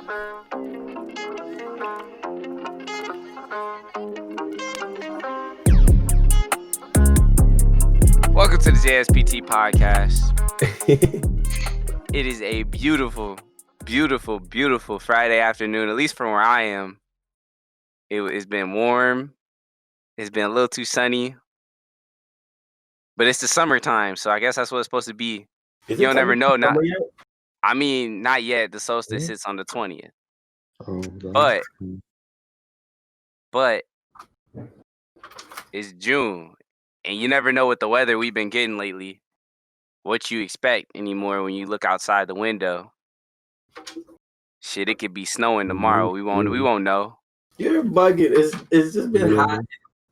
Welcome to the JSPT podcast. It is a beautiful, beautiful, beautiful Friday afternoon, at least from where I am. It's been warm. It's been a little too sunny. But it's the summertime, so I guess that's what it's supposed to be. Is You'll it never know. summer yet? I mean, not yet. The solstice sits on the 20th. Oh, But it's June, and you never know what the weather we've been getting lately. What you expect anymore when you look outside the window. Shit, it could be snowing tomorrow. We won't know. You're bugging. It's just been hot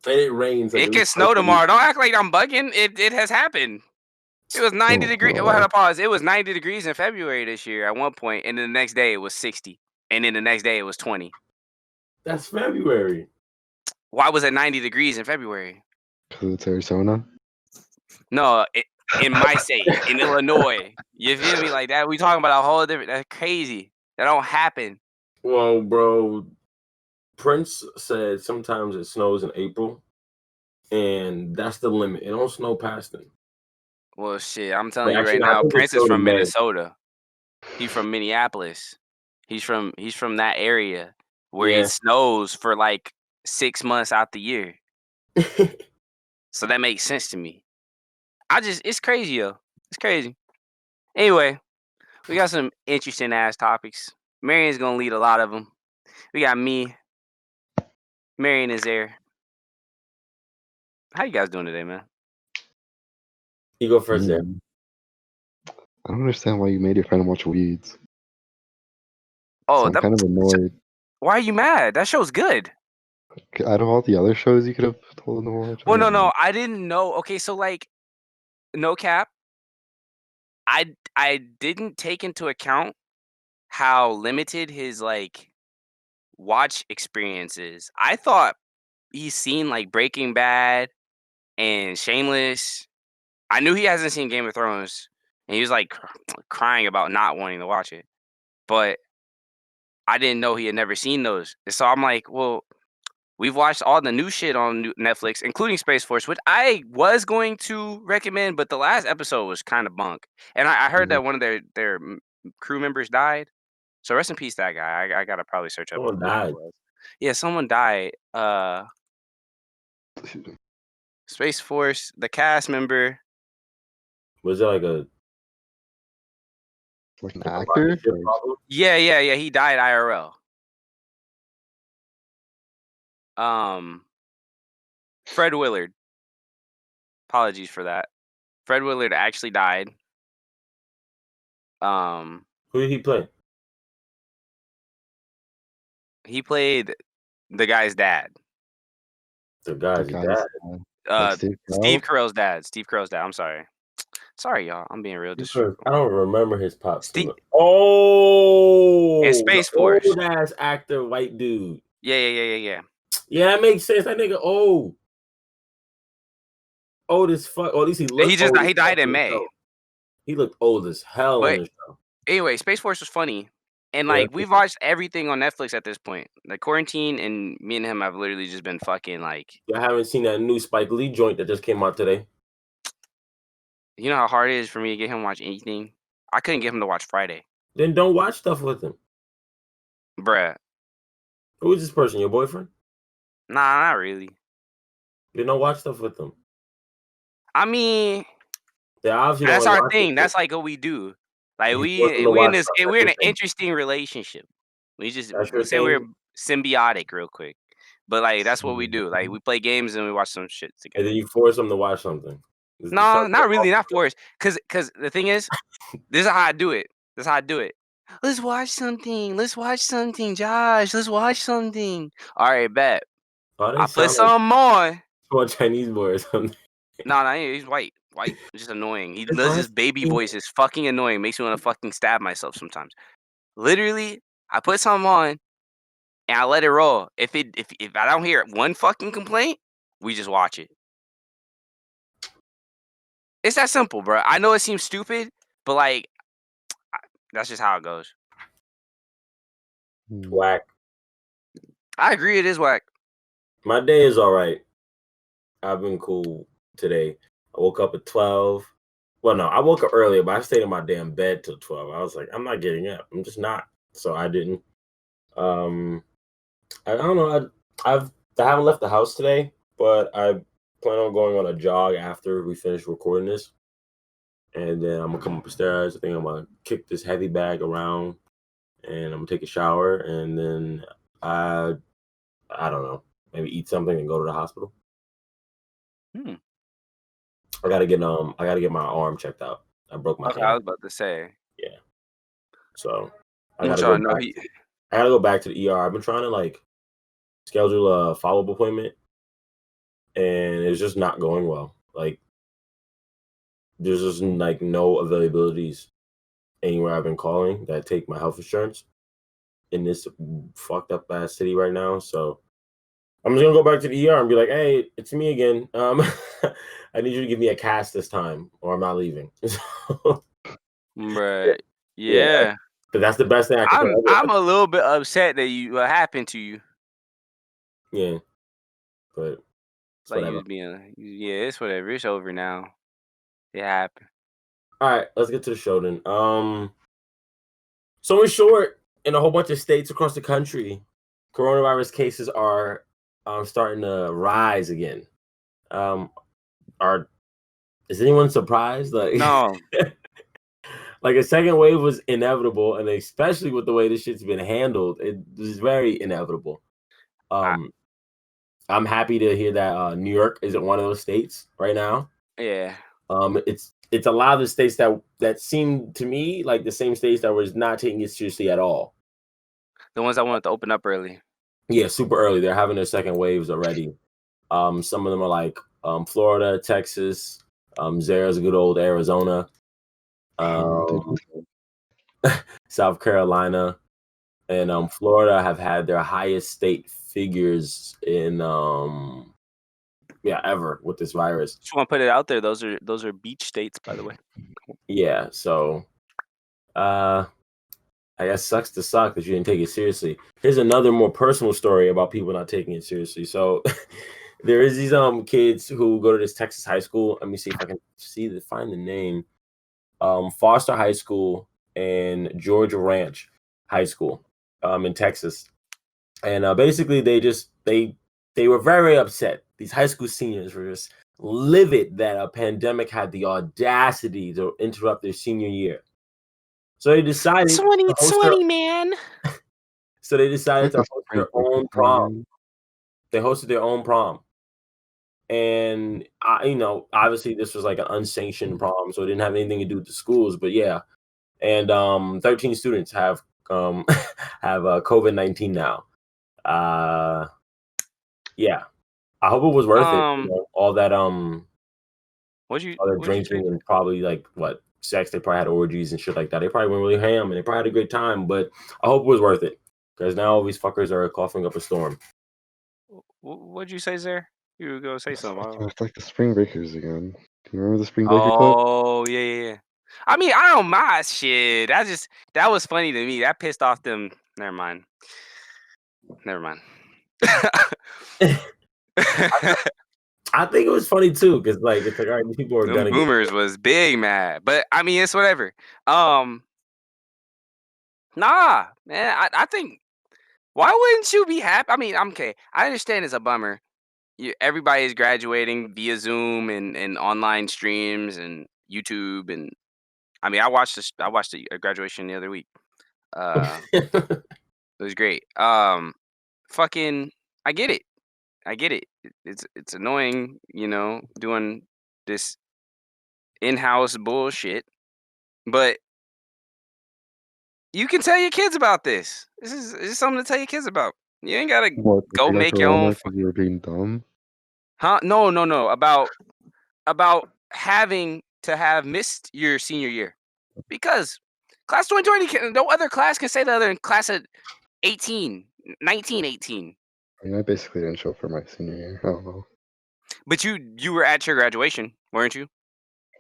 and it rains. It can snow tomorrow. Don't act like I'm bugging. It has happened. It was 90 degrees. Well, I had to pause. It was 90 degrees in February this year at one point, and then the next day it was 60, and then the next day it was 20. That's February. Why was it 90 degrees in February? Because it's Arizona. No, in my state, in Illinois. You feel me? Like that? We talking about a whole different. That's crazy. That don't happen. Well, bro, Prince said sometimes it snows in April, and that's the limit. It don't snow past then. Well, shit, I'm telling you right now, Prince is from Minnesota. He's from Minneapolis. He's from that area where it snows for like 6 months out the year. So that makes sense to me. It's crazy, yo. It's crazy. Anyway, we got some interesting ass topics. Marion's gonna lead a lot of them. We got me. Marion is there. How you guys doing today, man? You go first, there. I don't understand why you made your friend watch Weeds. Oh, I'm kind of annoyed. Why are you mad? That show's good. Out of all the other shows you could have told him to watch. Well, no, I didn't know. Okay, so like, no cap. I didn't take into account how limited his like watch experience is. I thought he's seen like Breaking Bad and Shameless. I knew he hasn't seen Game of Thrones, and he was like crying about not wanting to watch it. But I didn't know he had never seen those. So I'm like, well, we've watched all the new shit on Netflix, including Space Force, which I was going to recommend, but the last episode was kind of bunk. And I heard that one of their crew members died. So rest in peace, that guy. I gotta probably search up. Someone died. Yeah, someone died. Space Force, the cast member. Was it like an actor? Yeah. He died IRL. Fred Willard. Apologies for that. Fred Willard actually died. Who did he play? He played the guy's dad. The guy's dad. Steve Carell's dad. Steve Carell's dad. I'm sorry. Sorry, y'all. I'm being real disrespectful. I don't remember his pops. And Space Force. Old ass actor, white dude. Yeah. Yeah, that makes sense. That nigga old. Old as fuck. Or at least he looked he died in May. He looked old as hell on the show. Anyway, Space Force was funny. And like we've watched everything on Netflix at this point. Like Quarantine and me and him have literally just been fucking like. I haven't seen that new Spike Lee joint that just came out today. You know how hard it is for me to get him to watch anything? I couldn't get him to watch Friday. Then don't watch stuff with him. Bruh. Who is this person? Your boyfriend? Nah, not really. Then don't watch stuff with him. I mean, that's our thing. That's like what we do. Like we're in an interesting relationship. We say we're symbiotic real quick. But like that's what we do. Like we play games and we watch some shit together. And then you force them to watch something. No, not really, not forced. Cause the thing is, this is how I do it. Let's watch something, Josh. Let's watch something. All right, bet. I put something on. Or Chinese boy or something. No, he's white. White, just annoying. He does his baby voice. Is fucking annoying. Makes me want to fucking stab myself sometimes. Literally, I put something on, and I let it roll. If I don't hear one fucking complaint, we just watch it. It's that simple, bro. I know it seems stupid, but like, that's just how it goes. Whack. I agree, it is whack. My day is all right. I've been cool today. I woke up at 12. Well, no, I woke up earlier, but I stayed in my damn bed till 12. I was like, I'm not getting up. I'm just not. So I didn't. I don't know. I haven't left the house today, but I plan on going on a jog after we finish recording this. And then I'm gonna come upstairs. I think I'm gonna kick this heavy bag around, and I'm gonna take a shower, and then I don't know, maybe eat something and go to the hospital. I gotta get my arm checked out. I broke my Okay, hand. I was about to say. Yeah. So I gotta go back to the ER. I've been trying to schedule a follow-up appointment, and it's just not going well. There's just no availabilities anywhere I've been calling that take my health insurance in this fucked up ass city right now. So I'm just gonna go back to the ER and be like, "Hey, it's me again. I need you to give me a cast this time, or I'm not leaving." Right. Yeah. But that's the best thing I can say. I'm a little bit upset that what happened to you. Yeah. But it's like whatever. you being it's whatever. It's over now. It happened. All right, let's get to the show then. So in short, in a whole bunch of states across the country, coronavirus cases are starting to rise again. Is anyone surprised? No. A second wave was inevitable, and especially with the way this shit's been handled, it was very inevitable. I'm happy to hear that New York isn't one of those states right now. Yeah. It's a lot of the states that seem to me like the same states that was not taking it seriously at all. The ones that wanted to open up early. Yeah, super early. They're having their second waves already. Some of them are like Florida, Texas. There's good old Arizona, South Carolina, and Florida have had their highest state figures in ever with this virus. Just want to put it out there. Those are beach states, by the way. Yeah, so I guess sucks to suck that you didn't take it seriously. Here's another more personal story about people not taking it seriously. So there is these kids who go to this Texas high school. Let me see if I can find the name. Foster High School and Georgia Ranch High School in Texas. And basically they were very upset. These high school seniors were just livid that a pandemic had the audacity to interrupt their senior year. So they decided 2020, man. So they decided to host their own prom. They hosted their own prom. And obviously this was like an unsanctioned prom, so it didn't have anything to do with the schools, but yeah. And 13 students have COVID-19 now. Yeah. I hope it was worth it. All that drinking and probably sex. They probably had orgies and shit like that. They probably went really ham and they probably had a great time, but I hope it was worth it because now all these fuckers are coughing up a storm. What'd you say, Zer? You were gonna say something. It's like the Spring Breakers again. Do you remember the Spring Breaker clip? Oh yeah. I mean, I don't mind shit. That was funny to me. That pissed off them. Never mind. I think it was funny too, because it's like, all right, these people are gonna boomers was big mad, but I mean, it's whatever. Nah, man. I think why wouldn't you be happy? I mean, I'm okay. I understand it's a bummer. Everybody is graduating via Zoom and online streams and YouTube, and I mean, I watched the graduation the other week. It was great. Fucking, I get it. It's annoying, doing this in-house bullshit, but you can tell your kids about this. This is something to tell your kids about. You ain't gotta go make your own. You were being dumb. Huh? No. About having to have missed your senior year because class 2020, no other class can say the other class at 18. I mean, I basically didn't show up for my senior year. I don't know. But you were at your graduation, weren't you?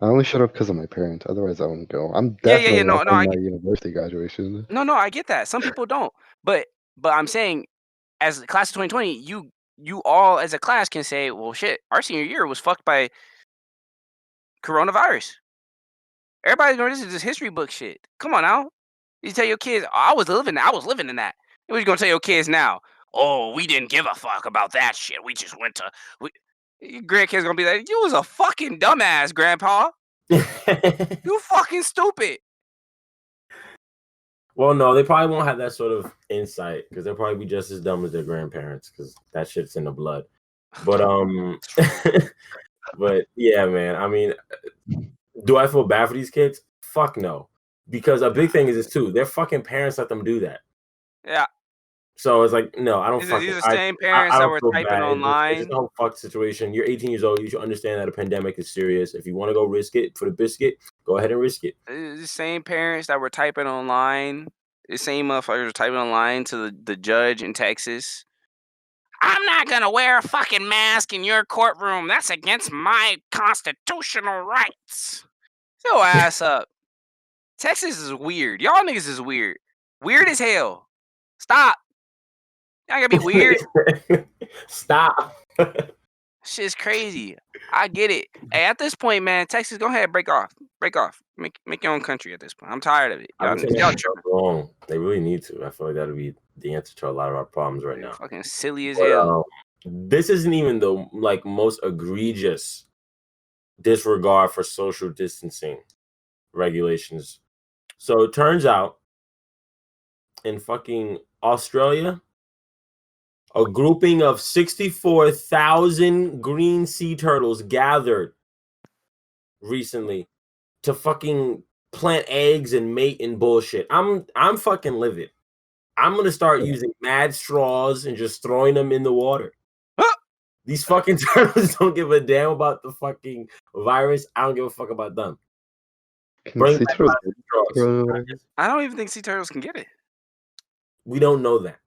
I only showed up because of my parents. Otherwise, I wouldn't go. I'm definitely not at my university graduation. No, I get that. Some people don't. But But I'm saying, as the class of 2020, you all as a class can say, well, shit, our senior year was fucked by coronavirus. Everybody's going, this is just history book shit. Come on now. You tell your kids, oh, I was living in that. What are you gonna tell your kids now? Oh, we didn't give a fuck about that shit. We just went to your grandkids gonna be like, you was a fucking dumbass, grandpa. You fucking stupid. Well, no, they probably won't have that sort of insight because they'll probably be just as dumb as their grandparents because that shit's in the blood. But but yeah, man. I mean, do I feel bad for these kids? Fuck no. Because a big thing is this too. Their fucking parents let them do that. Yeah. So it's like, no, I don't These fucking. are the same parents I that don't were feel typing bad. online. It's just a whole fucked situation. You're 18 years old. You should understand that a pandemic is serious. If you want to go risk it for the biscuit, go ahead and risk it. The same parents that were typing online. The same motherfuckers were typing online to the judge in Texas. I'm not gonna wear a fucking mask in your courtroom. That's against my constitutional rights. Your ass up. Texas is weird. Y'all niggas is weird. Weird as hell. Stop. Y'all gotta be weird. Stop. Shit's crazy. I get it. Hey, at this point, man, Texas, go ahead, break off. Break off. Make your own country at this point. I'm tired of it. Y'all tripping. Wrong. They really need to. I feel like that'll be the answer to a lot of our problems right now. Fucking silly as hell. This isn't even the most egregious disregard for social distancing regulations. So it turns out in fucking Australia, a grouping of 64,000 green sea turtles gathered recently to fucking plant eggs and mate and bullshit. I'm fucking livid. I'm gonna start using mad straws and just throwing them in the water. These fucking turtles don't give a damn about the fucking virus. I don't give a fuck about them. Sea turtles I don't even think sea turtles can get it. We don't know that.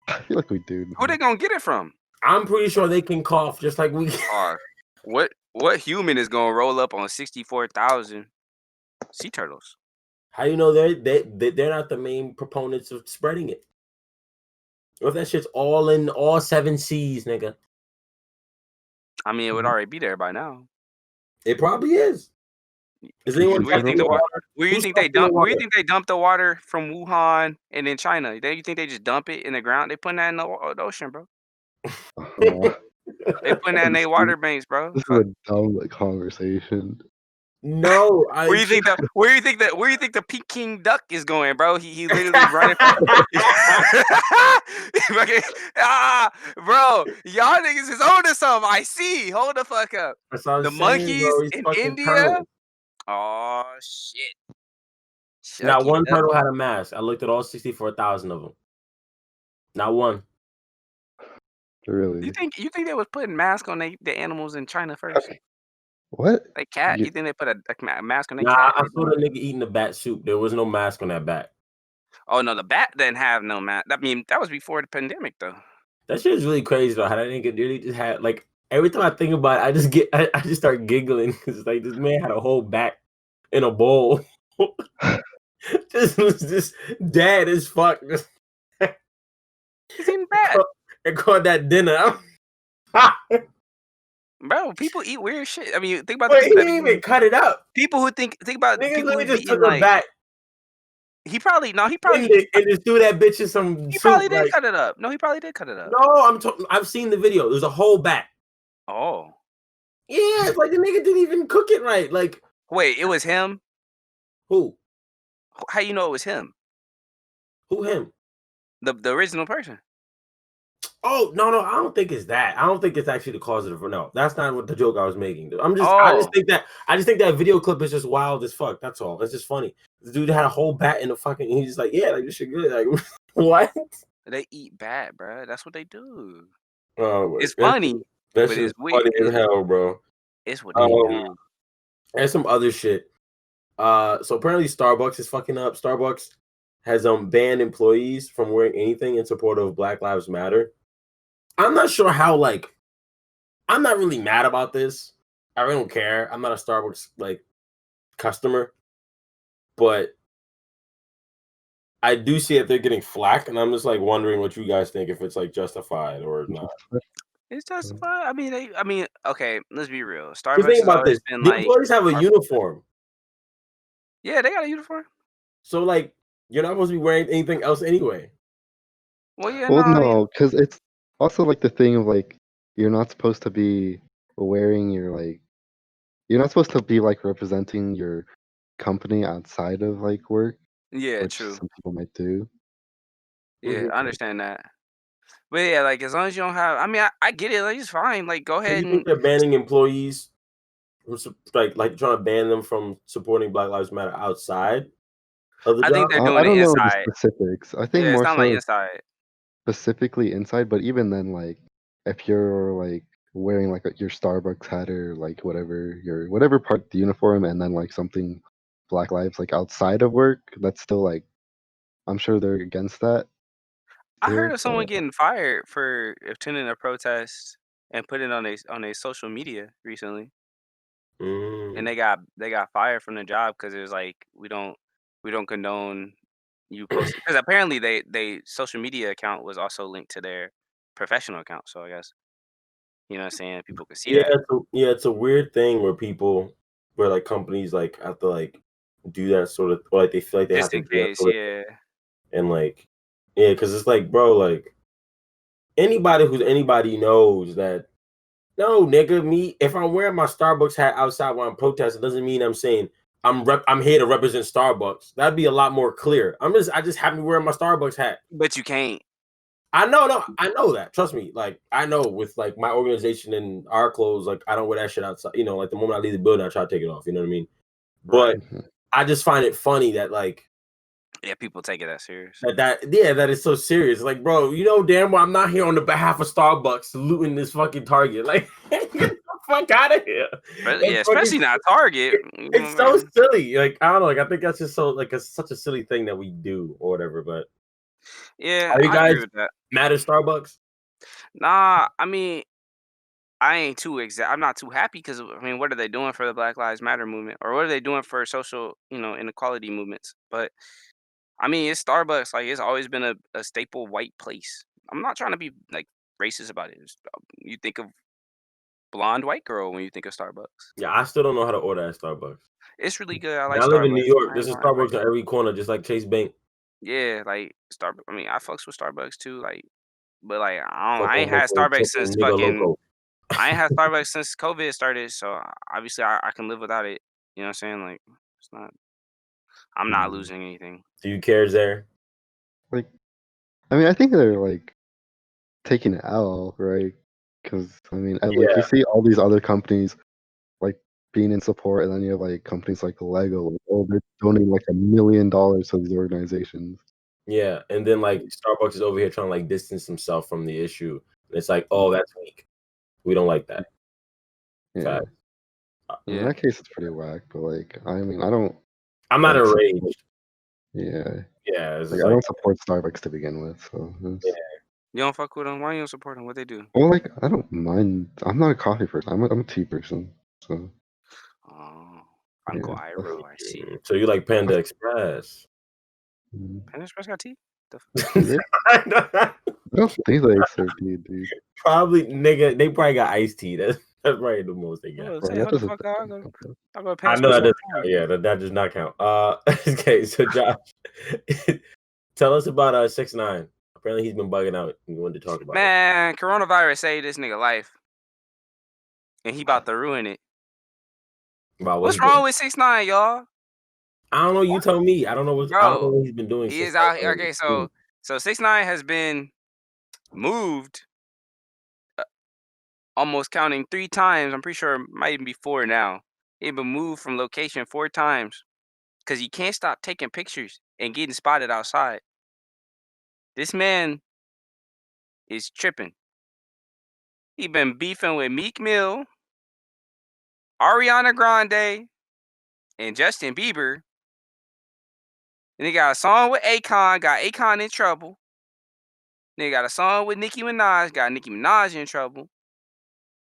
I feel like we do. Who they gonna get it from? I'm pretty sure they can cough just like we can. What human is gonna roll up on 64,000 sea turtles? How you know they're not the main proponents of spreading it? What if that shit's all in all 7 seas, nigga? I mean, it would already be there by now. It probably is. Is anyone Where you think they dump the water from Wuhan and then China? You think they just dump it in the ground? They putting that in the ocean, bro. They putting that in their water banks, bro. This is a dumb conversation. No, where you think the Peking duck is going, bro? He literally running. Bro, y'all niggas is on to something. I see. Hold the fuck up. The monkeys in India. Turtles. Oh shit. Not one turtle had a mask. I looked at all 64,000 of them. Not one. Really? You think they was putting masks on the animals in China first? What? Like cat? You think they put a mask on the cat? I saw the nigga eating the bat soup. There was no mask on that bat. Oh no, the bat didn't have no mask. I mean, that was before the pandemic though. That shit is really crazy though. How that nigga really just had like every time I think about it, I just start giggling because like this man had a whole bat in a bowl. just dead as fuck. He's eating bat. They called that dinner. Bro, people eat weird shit. I mean, think about he didn't even cut it up. People who think about niggas people who just took a bat. He probably and just threw that bitch in some. He probably did cut it up. No, he probably did cut it up. No, I've seen the video. There's a whole bat. Oh. Yeah, it's like the nigga didn't even cook it right. Like, wait, it was him? Who? How you know it was him? Who him? The original person. Oh no, I don't think it's that. I don't think it's actually the cause of it. No, that's not what the joke I was making. I just think that video clip is just wild as fuck. That's all. It's just funny. The dude had a whole bat in the fucking. He's just like, yeah, like this shit good. Like, what? They eat bat, bro. That's what they do. Oh, it's funny. That's just funny as hell, bro. It's what they do. And some other shit. So apparently Starbucks is fucking up. Starbucks has banned employees from wearing anything in support of Black Lives Matter. I'm not sure how, like, I'm not really mad about this. I really don't care. I'm not a Starbucks, like, customer. But I do see that they're getting flack, and I'm just like wondering what you guys think, if it's like justified or not. It's justified. I mean, okay, let's be real. Because Starbucks think has about always this: been the like, employees have a our- uniform, yeah, they got a uniform. so like you're not supposed to be wearing anything else anyway. Well, yeah, Well, no, no, because it's also like the thing of like you're not supposed to be wearing your like you're not supposed to be like representing your company outside of like work, yeah, which true. some people might do. Yeah, I understand that. But yeah, like as long as you don't have, I mean, I get it. Like it's fine. Like go So ahead you think and they're banning employees, like trying to ban them from supporting Black Lives Matter outside of the I think job? they're I doing it don't know the inside. specifics. I think Yeah, it's more not like so inside. specifically inside, but even then, like if you're like wearing like your Starbucks hat or like whatever part of the uniform, and then like something Black Lives like outside of work, that's still like I'm sure they're against that I heard too. of someone getting fired for attending a protest and putting it on a social media recently, and Mm. they got fired from the job because it was like we don't condone you posting, because apparently they social media account was also linked to their professional account. So I guess you know what I'm saying, people could see Yeah, that it's a weird thing where like companies like have to like do that sort of, or like they feel like they have just to in do that case. sort of, Yeah, and like yeah, because it's like, bro, like anybody knows that. No, nigga, me, if I'm wearing my Starbucks hat outside while I'm protesting, doesn't mean I'm saying I'm here to represent Starbucks. That'd be a lot more clear. I just happen to wear my Starbucks hat. but you can't. I know that. Trust me. Like I know with like my organization and our clothes, like I don't wear that shit outside. You know, like the moment I leave the building, I try to take it off. You know what I mean? Right. But I just find it funny that like Yeah, people take it that serious. that is so serious. Like, bro, you know damn well I'm not here on the behalf of Starbucks saluting this fucking Target. Like, get the fuck out of here. But It's yeah, fucking, especially not Target. You know it's what I so mean? silly. Like, I don't know. Like, I think that's just so like it's such a silly thing that we do or whatever. But Yeah, are you I agree guys with that. mad at Starbucks? Nah, I mean, I ain't too exact. I'm not too happy because I mean, what are they doing for the Black Lives Matter movement, or what are they doing for social, inequality movements? But I mean, it's Starbucks. Like it's always been a staple white place. I'm not trying to be like racist about it. You think of blonde white girl when you think of Starbucks. Yeah, I still don't know how to order at Starbucks. It's really good. I And like I live in New Starbucks. York. I There's ain't a gonna act like Starbucks on every corner, just like Chase Bank. yeah, like Starbucks. I mean, I fucks with Starbucks too. Like, but like I Choco ain't had Moco, Starbucks Choco since Nigga fucking. Loco. I ain't had Starbucks since COVID started, so obviously I can live without it. You know what I'm saying? Like it's not. I'm not Mm. losing anything. Do you care there? Like, I mean, I think they're like taking an L, right? Because I mean, and, like you Yeah, see all these other companies like being in support, and then you have like companies like Lego. Like, oh, they're donating like $1 million to these organizations. yeah. And then like Starbucks is over here trying to like distance himself from the issue. And it's like, oh, that's weak. We don't like that. Yeah, Fact. in Yeah. that case, it's pretty whack. But like, I mean, I don't I'm not like. enraged. Yeah, Yeah, it's like just I like don't support Starbucks to begin with. So, yeah. You don't fuck with them? Why you don't support them? What they do? well, like I don't mind. I'm not a coffee person. I'm a tea person. So Oh, yeah, Uncle Iroh, I see. So you like Panda Express? Panda Express got tea? do they? I don't think they serve tea, dude. Probably, nigga. They probably got iced tea. That's probably the most they got. Oh, Bro, say, that hold the doesn't. fuck out. I go to Panda I know Express that all doesn't the time. count. Yeah, that does not count. Okay. So Josh, tell us about 6ix9ine. Apparently, he's been bugging out. And we wanted to talk about it. Man, coronavirus saved this nigga life, and he about to ruin it. About what What's he did. wrong with 6ix9ine, y'all? I don't know. You tell me. I don't know Bro, what he's been doing. he Since is out here. Okay, so 6ix9ine has been moved, almost counting 3 times. I'm pretty sure it might even be 4 now. He been moved from location 4 times because he can't stop taking pictures and getting spotted outside. This man is tripping. He been beefing with Meek Mill, Ariana Grande, and Justin Bieber. Then he got a song with Akon, got Akon in trouble. Then he got a song with Nicki Minaj, got Nicki Minaj in trouble.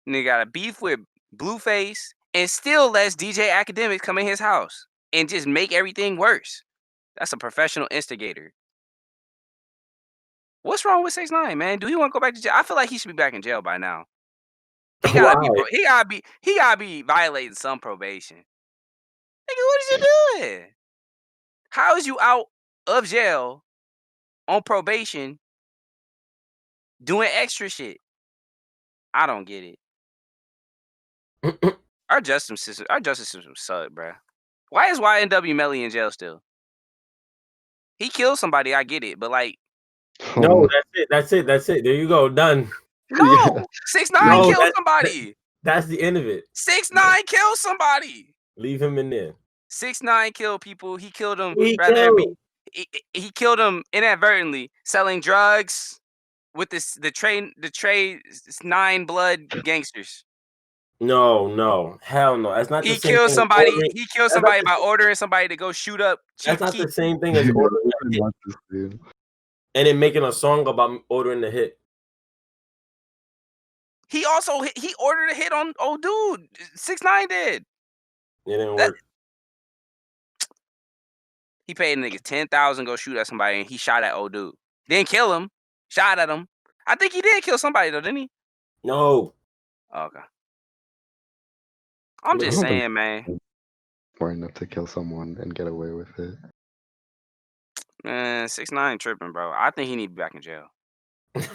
Then he got a beef with Blueface, and still lets DJ Academics come in his house and just make everything worse. That's a professional instigator. What's wrong with 6ix9ine, man? Do he want to go back to jail? I feel like he should be back in jail by now. He gotta be. Why? He gotta be violating some probation. Nigga, what is you doing? How is you out of jail on probation doing extra shit? I don't get it. Our justice system suck, bruh. Why is YNW Melly in jail still? He killed somebody, I get it, but like, No, that's it. There you go, done. no, Yeah. 6ix9ine No, killed somebody. That's the end of it. 6ix9ine killed somebody. Leave him in there. 6ix9ine killed people. He killed them. He He killed them inadvertently, selling drugs with the trade 9 blood gangsters. No, hell no. That's not the He same killed thing. somebody. He killed somebody by ordering somebody to go shoot up That's Chief not Keef. the same thing as ordering a hit Want this dude. and then making a song about ordering the hit. He also he ordered a hit on old dude. 6ix9ine did. It didn't That- work. He paid niggas 10,000 go shoot at somebody, and he shot at old dude. Didn't kill him. Shot at him. I think he did kill somebody though, didn't he? No. Oh, okay. I'm just I don't think- saying, man. Smart enough to kill someone and get away with it. Man, 6ix9ine tripping, bro. I think he need to be back in jail.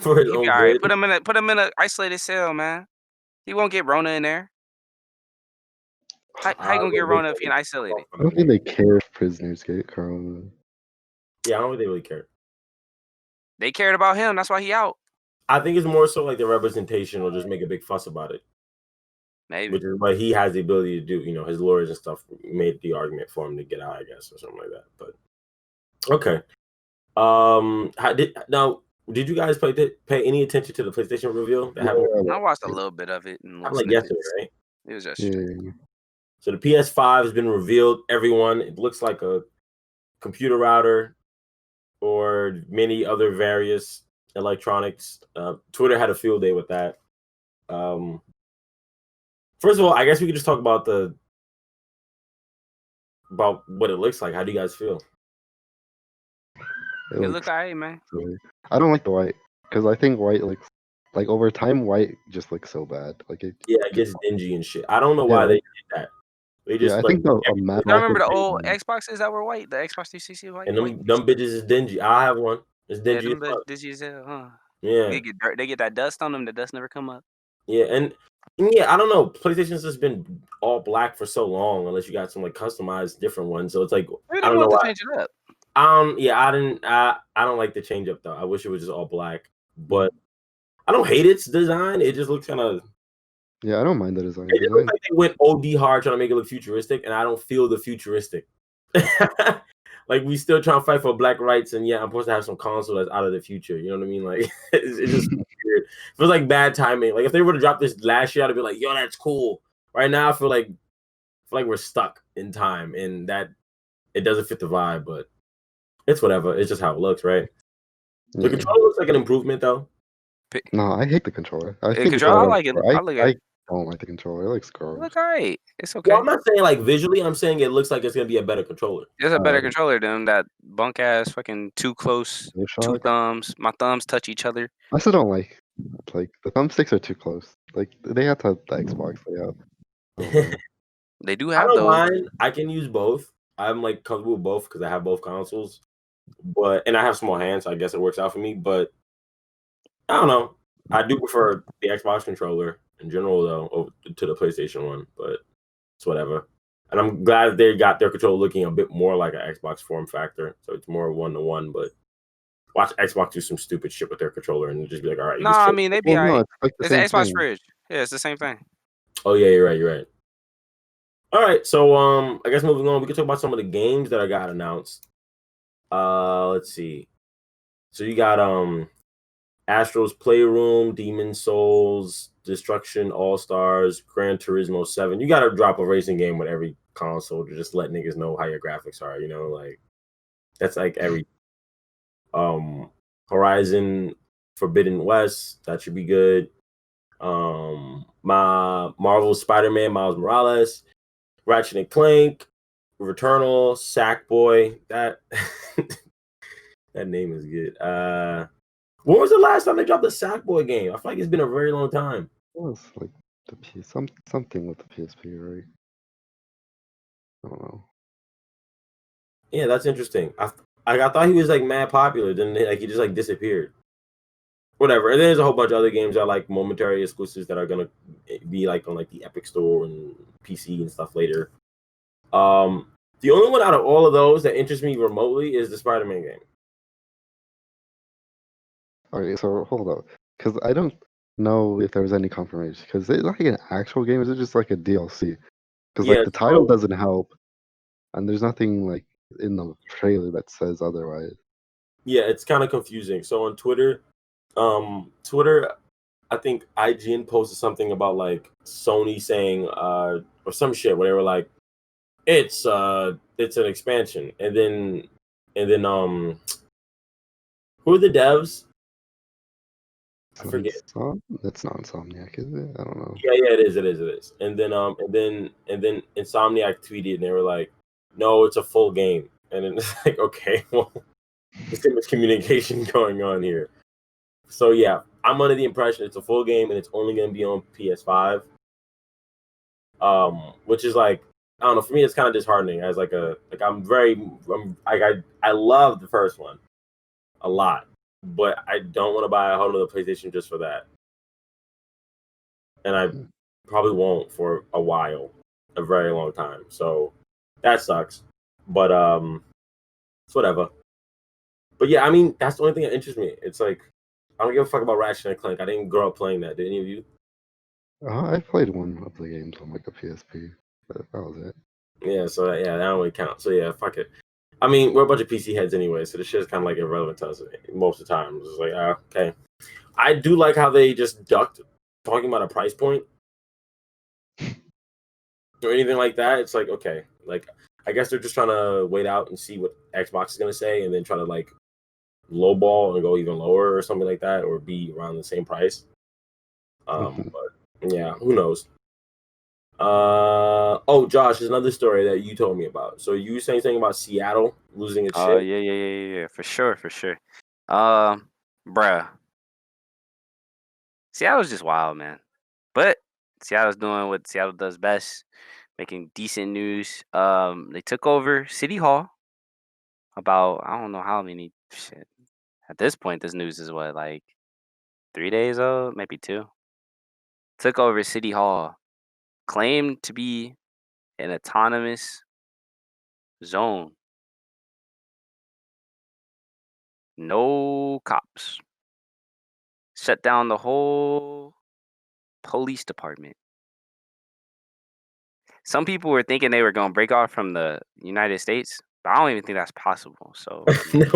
For his He own be all right. good. Put him in a isolated cell, man. He won't get Rona in there. How you gonna get Rona if you're isolated? I don't think they care if prisoners get corona. Yeah, I don't think they really care. They cared about him. That's why he out. I think it's more so like the representation will just make a big fuss about it. Maybe. Which is what he has the ability to do. You know, his lawyers and stuff made the argument for him to get out, I guess, or something like that. But okay. Did you guys pay any attention to the PlayStation reveal that happened? I watched a little bit of it. And Happened like yesterday, right? It was just Yeah. So the PS5 has been revealed. Everyone, it looks like a computer router or many other various electronics. Twitter had a field day with that. First of all, I guess we could just talk about what it looks like. How do you guys feel? it look alright, man. silly. I don't like the white because I think white looks like over time white just looks so bad. Like it. Yeah, it gets dingy and shit. I don't know why Yeah. they did that. They just Yeah, I like, think the matte I remember the market old thing- Xboxes that were white. The Xbox 360 white. and them bitches is dingy. I have one. It's yeah, dingy. them as fuck. dingy as hell, huh? Yeah. They get dirt. They get that dust on them. The dust never come up. Yeah, and yeah, I don't know. PlayStation's just been all black for so long, unless you got some like customized different ones. So it's like Maybe I they don't know want to why. change it up. I don't like the change up though. I wish it was just all black, but I don't hate its design. It just looks kind of. Yeah, I don't mind the design. It just looks like they went OD hard trying to make it look futuristic, and I don't feel the futuristic. Like we still trying to fight for black rights, and yeah, I'm supposed to have some console that's out of the future. You know what I mean? Like it's just weird. It feels like bad timing. Like if they were to drop this last year, I'd be like, yo, that's cool. Right now, I feel like we're stuck in time, and that it doesn't fit the vibe. But it's whatever. It's just how it looks, right? The Yeah. controller looks like an improvement, though. No, I hate the controller. I The think it's controller, I all- like it. I like it. I don't like the controller. It looks It gross. look alright. It's okay. Well, I'm not saying like visually. I'm saying it looks like it's gonna be a better controller. It's a better um, controller than that bunk ass fucking too close. Two DualShock. thumbs. My thumbs touch each other. I still don't like the thumbsticks are too close. Like they have to have the Xbox layout. I don't know. They do I have don't those. mind. I can use both. I'm like comfortable with both because I have both consoles. And I have small hands, so I guess it works out for me. But I don't know. I do prefer the Xbox controller in general, though, over to the PlayStation one. But it's whatever. And I'm glad they got their controller looking a bit more like an Xbox form factor, so it's more 1-to-1. But watch Xbox do some stupid shit with their controller and just be like, all right. No, I mean they be Well, no, alright. it's like the It's an same Xbox thing. fridge. Yeah, it's the same thing. Oh yeah, you're right. All right, so I guess moving on, we can talk about some of the games that I got announced. Let's see. So you got Astro's Playroom, Demon Souls, Destruction All Stars, Gran Turismo 7. You got to drop a racing game with every console to just let niggas know how your graphics are. You know, like that's like every Horizon Forbidden West. That should be good. My Marvel Spider-Man, Miles Morales, Ratchet and Clank, Returnal, Sackboy. That that name is good. When was the last time they dropped a Sackboy game? I feel like it's been a very long time. It was like the something with the PSP, right? I don't know. Yeah, that's interesting. I thought he was like mad popular, then like he just like disappeared. Whatever. And then there's a whole bunch of other games that are like momentary exclusives that are gonna be like on like the Epic Store and PC and stuff later. The only one out of all of those that interests me remotely is the SpiderMan game. Okay, so hold up, because I don't know if there was any confirmation. Because is it like an actual game? Or is it just like a DLC? Because Yeah, like the title so doesn't help, and there's nothing like in the trailer that says otherwise. yeah, it's kind of confusing. So on Twitter, I think IGN posted something about like Sony saying or some shit where they were like, it's an expansion, and then who are the devs? I forget. That's not Insomniac, is it? I don't know. Yeah, it is. And then Insomniac tweeted and they were like, no, it's a full game. And then it's like, okay, well, there's too much communication going on here. So yeah, I'm under the impression it's a full game and it's only gonna be on PS5. Which is like, I don't know, for me it's kind of disheartening as like I love the first one a lot, but I don't want to buy a whole other PlayStation just for that. And I probably won't for a while, a very long time. So that sucks. But it's whatever. But yeah, I mean, that's the only thing that interests me. It's like, I don't give a fuck about Ratchet and Clank. I didn't grow up playing that. Did any of you? I played one of the games on like a PSP, but that was it. Yeah, so yeah, that don't really count. So yeah, fuck it. I mean, we're a bunch of PC heads anyway, so this shit is kind of like irrelevant to us most of the time. It's like, okay. I do like how they just ducked talking about a price point or anything like that. It's like, okay, like I guess they're just trying to wait out and see what Xbox is gonna say, and then try to like lowball and go even lower or something like that, or be around the same price. But yeah, who knows? Josh, there's another story that you told me about. So you were saying something about Seattle losing its shit? Yeah, for sure. Bruh. Seattle's just wild, man. But Seattle's doing what Seattle does best, making decent news. They took over City Hall about, I don't know how many, shit. At this point, this news is what, like 3 days old, maybe 2. Took over City Hall, claimed to be an autonomous zone. No cops. Shut down the whole police department. Some people were thinking they were going to break off from the United States, but I don't even think that's possible. So No,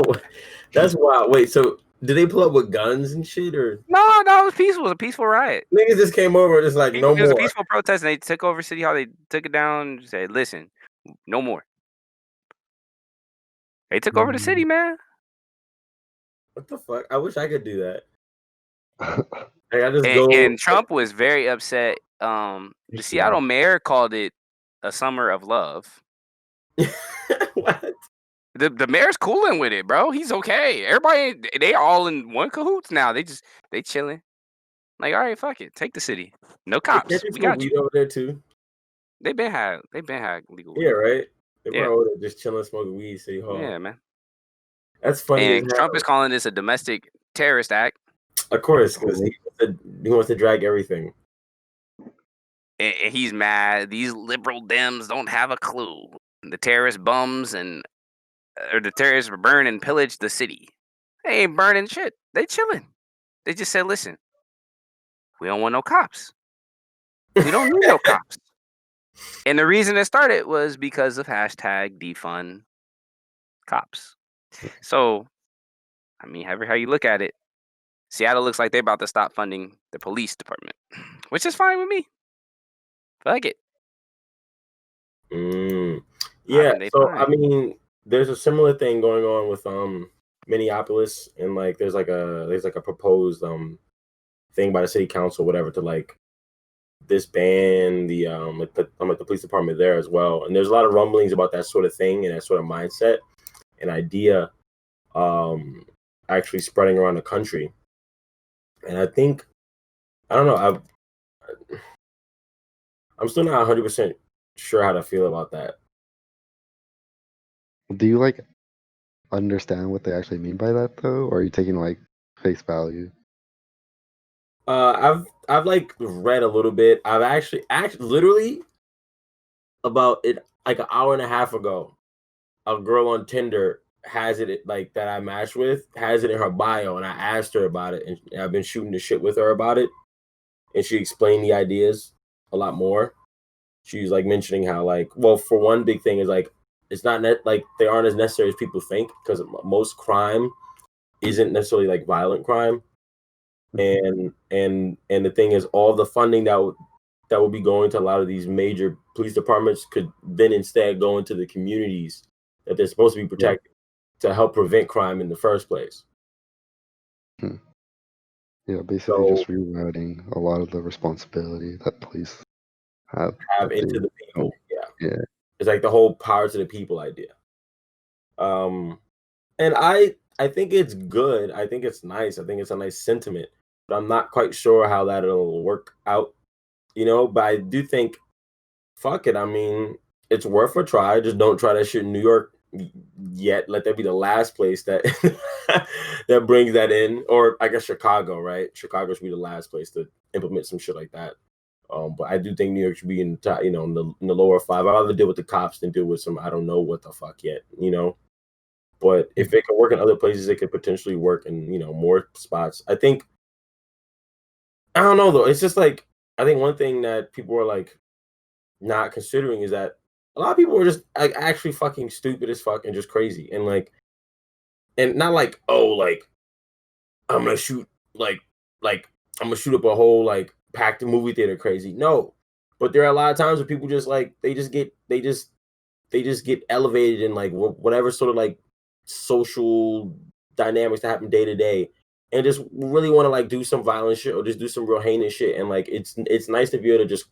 that's wild. Wait, so did they pull up with guns and shit, or no, it was peaceful. It was a peaceful riot. niggas just came over and just like no It was a more? peaceful protest, and they took over City Hall. They took it down and said, "Listen, no more." They took over the city, man. What the fuck? I wish I could do that. Like, I just go. And Trump was very upset. The Seattle mayor called it a summer of love. What? The mayor's cooling with it, bro. He's okay. Everybody, they all in one cahoots now. They chilling. Like, all right, fuck it. Take the city. No cops. We got you. Over there too. They been had legal weed. Yeah, right. They Yeah. were over there just chilling, smoking weed, City Hall. Yeah, man. That's funny. And Trump is calling this a domestic terrorist act. Of course, because he wants to drag everything. And he's mad. These liberal Dems don't have a clue. The terrorist bums or the terrorists burn and pillage the city. They ain't burning shit. They chilling. They just said, listen, we don't want no cops. We don't need no cops. And the reason it started was because of hashtag defund cops. So, I mean, however how you look at it, Seattle looks like they're about to stop funding the police department, which is fine with me. Fuck it. Yeah, so I mean, there's a similar thing going on with Minneapolis, and like there's like a proposed thing by the city council, whatever, to like disband the the police department there as well. And there's a lot of rumblings about that sort of thing and that sort of mindset and idea actually spreading around the country. And I think I don't know. I'm still not 100% sure how to feel about that. Do you like understand what they actually mean by that though, or are you taking like face value? I've like read a little bit. I've actually literally about it like an hour and a half ago. A girl on Tinder has it like that I matched with has it in her bio, and I asked her about it, and I've been shooting the shit with her about it, and she explained the ideas a lot more. She was like mentioning how like, well, for one big thing is like it's not like they aren't as necessary as people think, because most crime isn't necessarily like violent crime. And the thing is, all the funding that would be going to a lot of these major police departments could then instead go into the communities that they're supposed to be Yeah. protecting to help prevent crime in the first place. Hmm. Yeah, basically So just rerouting a lot of the responsibility that police have have that they into the don't. people, yeah. Yeah. It's like the whole power to the people idea. And I think it's good. I think it's nice. I think it's a nice sentiment, but I'm not quite sure how that'll work out, But I do think, fuck it. I mean, it's worth a try. Just don't try that shit in New York yet. Let that be the last place that that brings that in, or I guess Chicago, right? Chicago should be the last place to implement some shit like that. But I do think New York should be in, in the lower five. I'd rather deal with the cops than deal with some I don't know what the fuck yet. But if it can work in other places, it could potentially work in more spots. I think I don't know though. It's just like I think one thing that people are like not considering is that a lot of people are just like actually fucking stupid as fuck and just crazy and not like, oh, like I'm gonna shoot like I'm gonna shoot up a whole like packed movie theater crazy. No, but there are a lot of times where people just like they just get elevated in like whatever sort of like social dynamics that happen day to day, and just really want to like do some violent shit or just do some real heinous shit. And like it's nice to be able to just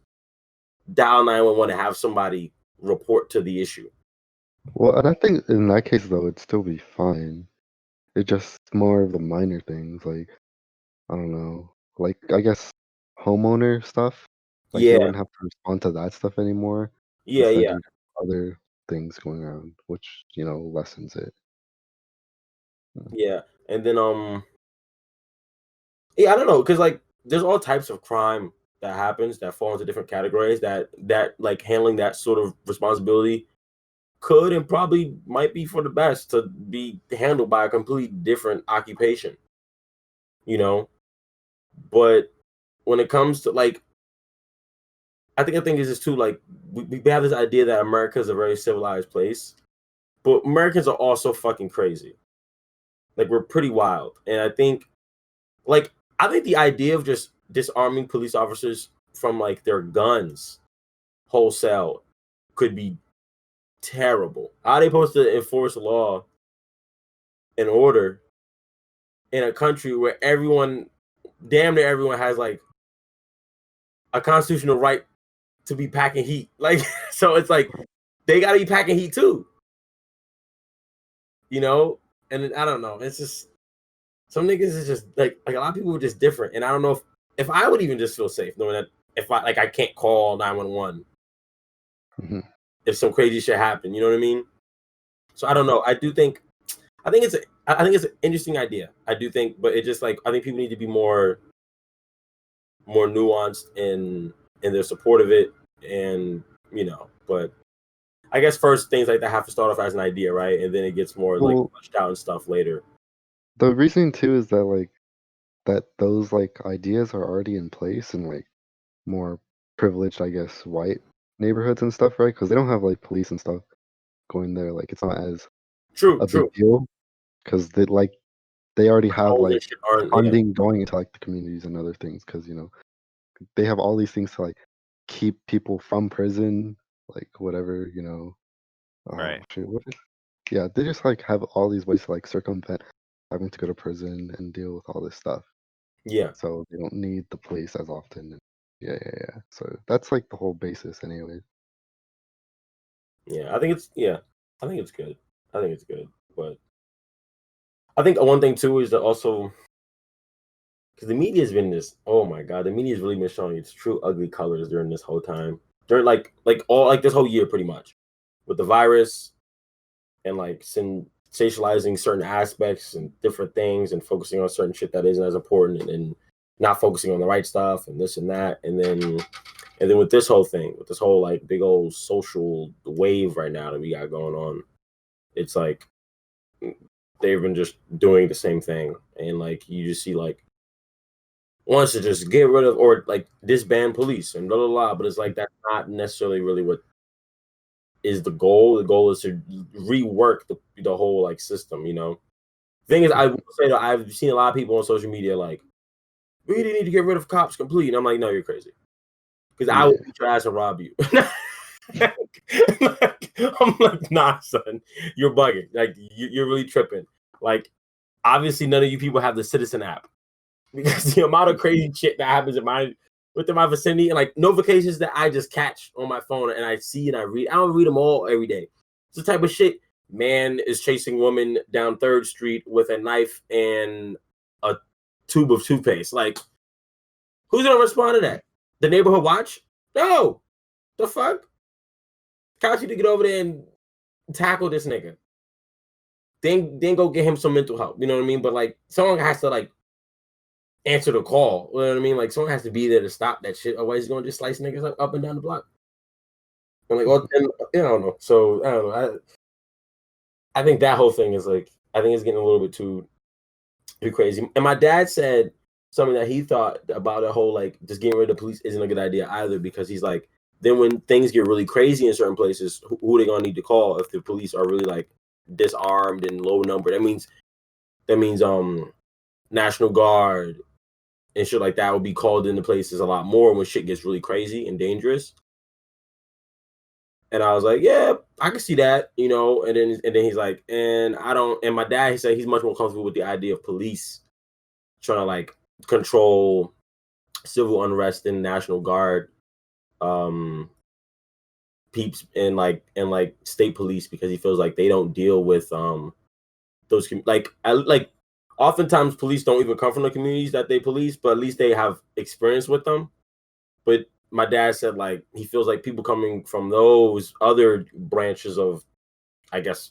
dial 911 and have somebody report to the issue. Well, and I think in that case though, it'd still be fine. It's just more of the minor things, like I don't know, like I guess homeowner stuff. Like they Yeah, wouldn't have to respond to that stuff anymore. yeah, Instead, yeah, you have other things going around, which lessens it. Mm. yeah. And then yeah, I don't know, because like there's all types of crime that happens that fall into different categories that like handling that sort of responsibility could and probably might be for the best to be handled by a completely different occupation, you know. But when it comes to like, I think the thing is this too. Like we have this idea that America is a very civilized place, but Americans are also fucking crazy. Like we're pretty wild, and like I think the idea of just disarming police officers from like their guns wholesale could be terrible. How are they supposed to enforce law and order in a country where damn near everyone has like a constitutional right to be packing heat? Like, so it's like they got to be packing heat too, you know? And I don't know. It's just some niggas is just like a lot of people are just different, and I don't know if I would even just feel safe knowing that if I can't call 911 Mhm. if some crazy shit happened. You know what I mean? So I don't know. I think it's an interesting idea. I do think, but it just like I think people need to be more nuanced in their support of it, and but I guess first things like that have to start off as an idea, right? And then it gets more like Well, fleshed out and stuff later. the reason too is that that those like ideas are already in place in like more privileged, I guess, white neighborhoods and stuff, right? Because they don't have like police and stuff going there. Like it's not as True, a big true. deal because they already have Homes and like shit aren't, yeah, funding going into like the communities and other things because they have all these things to like keep people from prison, like whatever. Right. Shoot, yeah, they just like have all these ways to like circumvent having to go to prison and deal with all this stuff. yeah, So they don't need the police as often. Yeah, yeah, yeah. So that's like the whole basis, anyway. yeah. I think it's good. I think it's good, but I think one thing too is to also because the media's been this. Oh my god, the media's really been showing its true ugly colors during this whole time. During like this whole year, pretty much, with the virus and like sensationalizing certain aspects and different things and focusing on certain shit that isn't as important and not focusing on the right stuff and this and that. And then with this whole thing, with this whole like big old social wave right now that we got going on, it's like they've been just doing the same thing. And like you just see like wants to just get rid of or like disband police and blah blah blah. But it's like that's not necessarily really what is the goal. The goal is to rework the whole like system, you know. Thing is, I will say that I've seen a lot of people on social media like, we need to get rid of cops completely. And I'm like, no, you're crazy. Because I will beat your ass and rob you. I'm like, nah, son, you're bugging. Like, you're really tripping. Like, obviously, none of you people have the Citizen app because the amount of crazy shit that happens within my vicinity and like notifications that I just catch on my phone and I see and I read. I don't read them all every day. It's the type of shit. Man is chasing woman down 3rd Street with a knife and a tube of toothpaste. Like, who's gonna respond to that? The neighborhood watch? No. The fuck? Couch you to get over there and tackle this nigga. Then go get him some mental help. You know what I mean? But like someone has to like answer the call. You know what I mean? Like someone has to be there to stop that shit. Otherwise he's gonna just slice niggas up and down the block. I'm like, well, then, I don't know. So I don't know. I think that whole thing is like, I think it's getting a little bit too crazy. And my dad said something that he thought about the whole like just getting rid of the police isn't a good idea either, because he's like, then when things get really crazy in certain places, who are they gonna need to call if the police are really like disarmed and low number? That means National Guard and shit like that will be called into places a lot more when shit gets really crazy and dangerous. And I was like, yeah, I can see that, you know. And then he's like, and I don't. And my dad, he said he's much more comfortable with the idea of police trying to like control civil unrest in National Guard peeps and like state police, because he feels like they don't deal with those like oftentimes police don't even come from the communities that they police, but at least they have experience with them. But my dad said like he feels like people coming from those other branches of, I guess,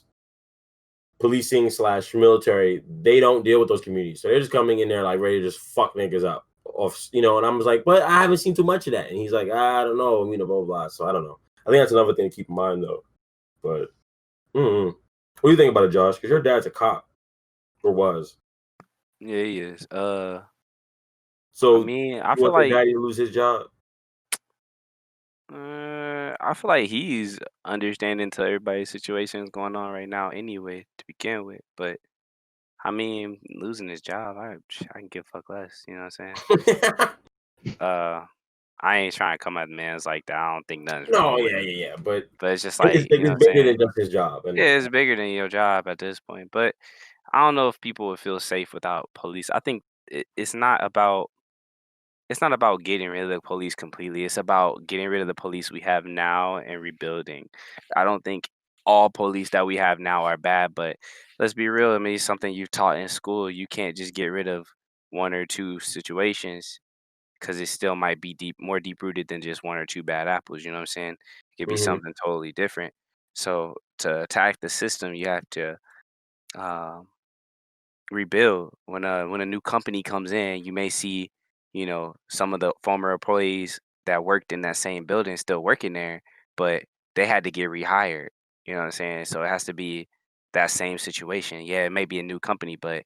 policing / military, they don't deal with those communities. So they're just coming in there like ready to just fuck niggas up. You know, and I was like, but I haven't seen too much of that. And he's like, I don't know, you know, blah, blah, blah. So I don't know. I think that's another thing to keep in mind, though. But what do you think about it, Josh? Because your dad's a cop, or was. Yeah, he is. So I mean, I you feel want your like daddy to lose his job? I feel like he's understanding to everybody's situations going on right now anyway to begin with. But I mean, losing his job, I can give a fuck less. You know what I'm saying? I ain't trying to come at the man's like that. I don't think nothing's No, wrong with yeah, it. yeah, yeah. But But it's just it's, like, you know what I'm bigger saying? than just his job. And Yeah, it's bigger than your job at this point. But I don't know if people would feel safe without police. I think it's not about getting rid of the police completely. It's about getting rid of the police we have now and rebuilding. I don't think all police that we have now are bad, but let's be real. I mean, it's something you've taught in school. You can't just get rid of one or two situations because it still might be more deep rooted than just one or two bad apples. You know what I'm saying? It could be something totally different. So to attack the system, you have to um, rebuild. When a new company comes in, you may see, you know, some of the former employees that worked in that same building still working there, but they had to get rehired. You know what I'm saying? So it has to be that same situation. Yeah, it may be a new company, but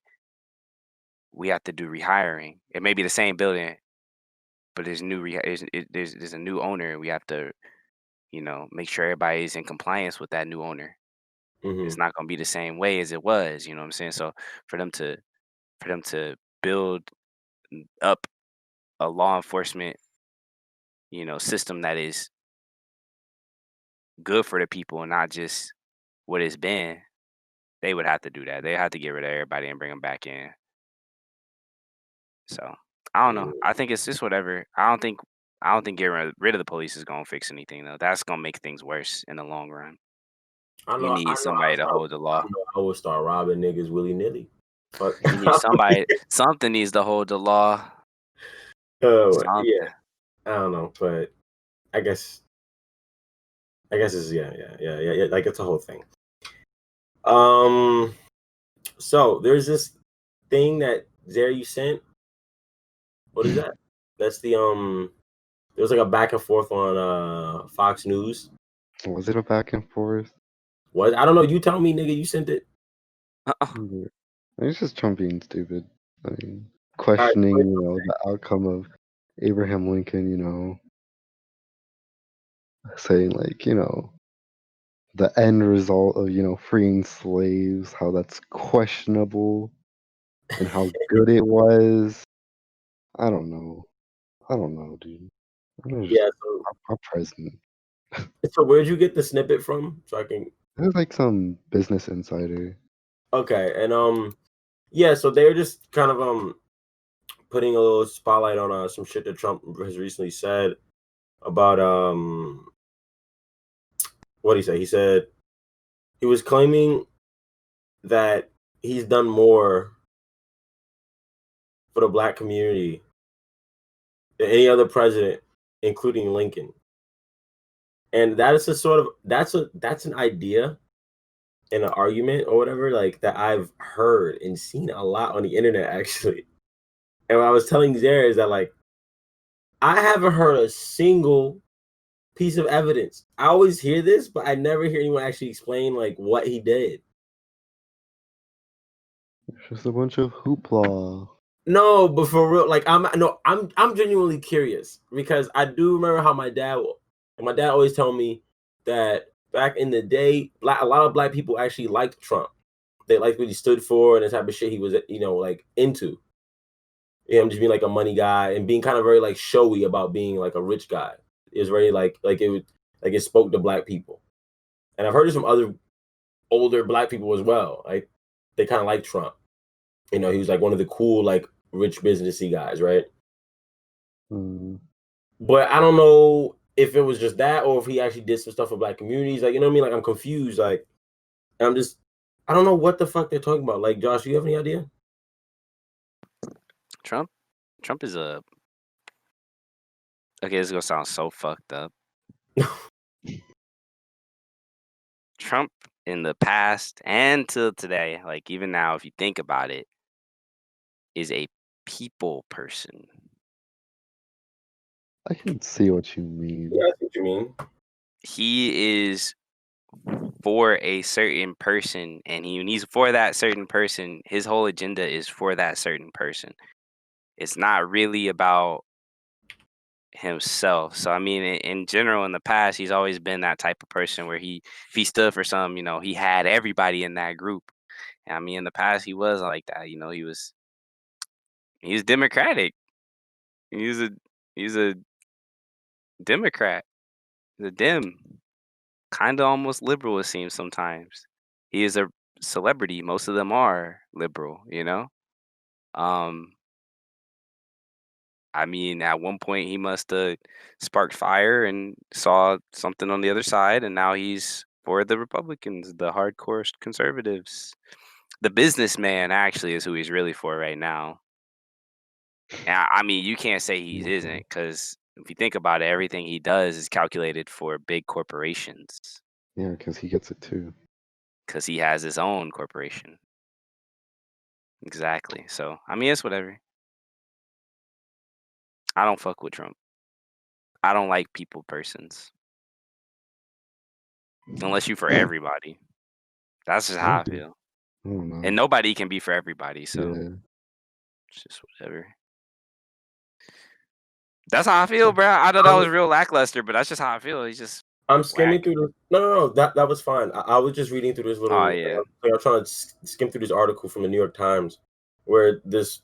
we have to do rehiring. It may be the same building, but there's there's a new owner. We have to, you know, make sure everybody's in compliance with that new owner. It's not going to be the same way as it was. You know what I'm saying? So for them to build up a law enforcement, you know, system that is good for the people and not just what it's been, they would have to do that. They have to get rid of everybody and bring them back in. So I don't know. I think it's just whatever. I don't think getting rid of the police is gonna fix anything though. That's gonna make things worse in the long run. You need somebody to hold the law. I would start robbing niggas willy nilly. But You need somebody. Something needs to hold the law. Oh yeah, Something. I don't know, but I guess it's yeah. Like it's a whole thing. So there's this thing that Zare you sent. What is that? That's the There was like a back and forth on Fox News. Was it a back and forth? What? I don't know. You tell me, nigga. You sent it. Yeah. It's just Trump being stupid. I mean, All right. questioning, the outcome of Abraham Lincoln, saying like, the end result of, freeing slaves, how that's questionable and how good it was. I don't know. Dude. I don't know, just Yeah. So, our president. where'd you get the snippet from? So I can. It was like some business insider. Okay. And yeah. So they're just kind of putting a little spotlight on some shit that Trump has recently said about what did he say? He said he was claiming that he's done more for the black community than any other president, including Lincoln. And that is a sort of that's an idea and an argument or whatever like that I've heard and seen a lot on the internet actually. And what I was telling Zara is that like I haven't heard a single piece of evidence. I always hear this, but I never hear anyone actually explain like what he did. It's just a bunch of hoopla. No, but for real, like I'm genuinely curious because I do remember how my dad always told me that back in the day, a lot of black people actually liked Trump. They liked what he stood for and the type of shit he was, like into. Him just being like a money guy and being kind of very like showy about being like a rich guy. It was very like it spoke to black people. And I've heard of some other older black people as well. Like they kind of like Trump. He was like one of the cool like rich businessy guys, right? Mm. But I don't know if it was just that or if he actually did some stuff for black communities. Like, you know what I mean? Like I'm confused. Like I don't know what the fuck they're talking about. Like, Josh, do you have any idea? Trump is a okay, this is gonna sound so fucked up. Trump in the past and till today, like even now, if you think about it, is a people person. I can see what you mean. Yeah, I see what you mean. He is for a certain person, and when he's for that certain person, his whole agenda is for that certain person. It's not really about himself. So I mean, in general, in the past, he's always been that type of person where if he stood for something, he had everybody in that group. And I mean, in the past, he was like that. He was democratic. He was a he's a Democrat. He's a Dem, kind of almost liberal. It seems sometimes he is a celebrity. Most of them are liberal. Um, I mean, at one point he must have sparked fire and saw something on the other side, and now he's for the Republicans, the hardcore conservatives. The businessman actually is who he's really for right now. And I mean, you can't say he isn't because if you think about it, everything he does is calculated for big corporations Yeah, because he gets it too. because he has his own corporation. Exactly. So, I mean, it's whatever. I don't fuck with Trump. I don't like people persons. Unless you for everybody. That's just how I feel. I don't know. And nobody can be for everybody, so Yeah. it's just whatever. That's how I feel, bro. I know that was real lackluster, but that's just how I feel. He's just I'm skimming whack. through this. No. That was fine. I was just reading through this little. Oh yeah. I'm trying to skim through this article from the New York Times, where this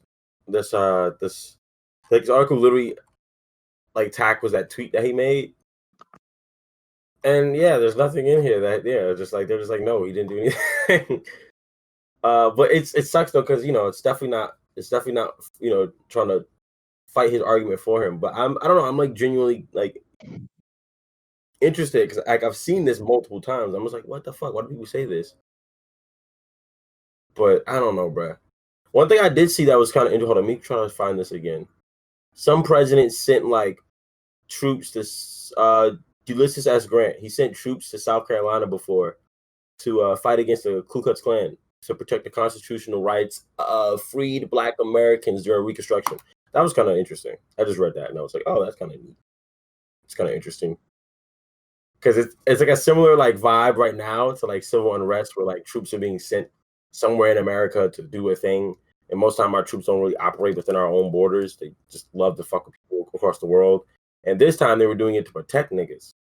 article literally like tackles that tweet that he made. And yeah, there's nothing in here that they're just like no, he didn't do anything. But it sucks though because it's definitely not trying to fight his argument for him. But I don't know, I'm like genuinely like interested because like I've seen this multiple times. I'm just like, what the fuck? Why do people say this? But I don't know, bruh. One thing I did see that was kind of interesting. Hold on, me trying to find this again. some president sent like troops to Ulysses S. Grant. He sent troops to South Carolina before to fight against the Ku Klux Klan to protect the constitutional rights of freed Black Americans during Reconstruction. That was kind of interesting. I just read that and I was like, oh, that's kind of neat. It's kind of interesting because it's like a similar like vibe right now to like civil unrest where like troops are being sent somewhere in America to do a thing. And most of the time our troops don't really operate within our own borders. They just love to fuck with people across the world. And this time they were doing it to protect niggas.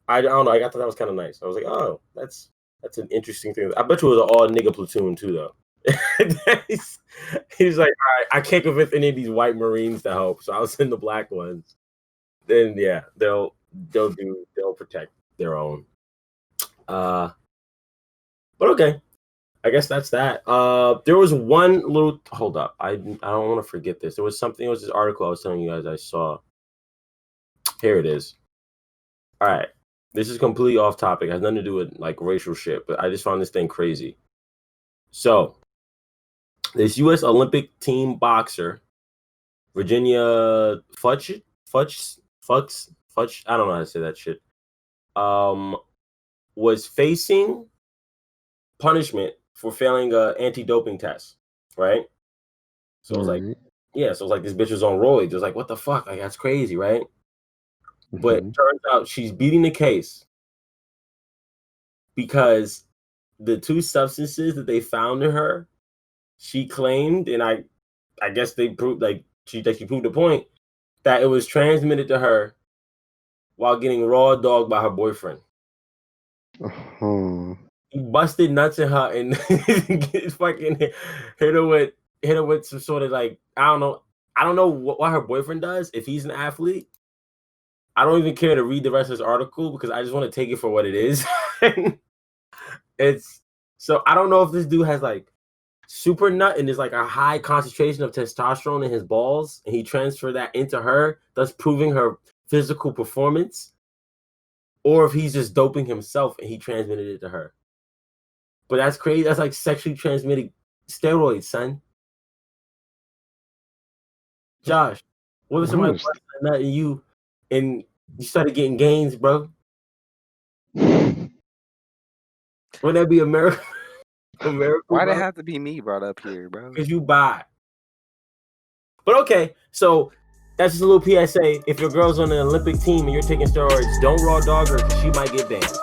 I don't know. I thought that was kind of nice. I was like, oh, that's an interesting thing. I bet you it was an all nigga platoon too, though. He's like, all right, I can't convince any of these white Marines to help, so I'll send the black ones. Then yeah, they'll protect their own. But okay, I guess that's that. There was one little hold up. I don't want to forget this. There was something. It was this article I was telling you guys I saw. Here it is. All right. This is completely off topic. It has nothing to do with like racial shit, but I just found this thing crazy. So, this U.S. Olympic team boxer, Virginia Fudge, I don't know how to say that shit, was facing punishment for failing an anti-doping test, right? So it was like, yeah, so it was like this bitch was on roids. It was like, what the fuck? Like, that's crazy, right? But it turns out she's beating the case because the two substances that they found in her, she claimed, and I guess they proved she proved the point that it was transmitted to her while getting raw dogged by her boyfriend. He busted nuts in her and fucking hit her with some sort of like I don't know what her boyfriend does if he's an athlete. I don't even care to read the rest of this article because I just want to take it for what it is. It's so I don't know if this dude has like super nut and there's like a high concentration of testosterone in his balls and he transferred that into her, thus proving her physical performance, or if he's just doping himself and he transmitted it to her. But that's crazy. That's like sexually transmitted steroids, son. Josh, what if somebody busted a nut in you and you started getting gains, bro? Wouldn't that be America? Why'd it have to be me brought up here, bro? Because you buy. But okay, so that's just a little PSA. If your girl's on the Olympic team and you're taking steroids, don't raw dog her because she might get banned.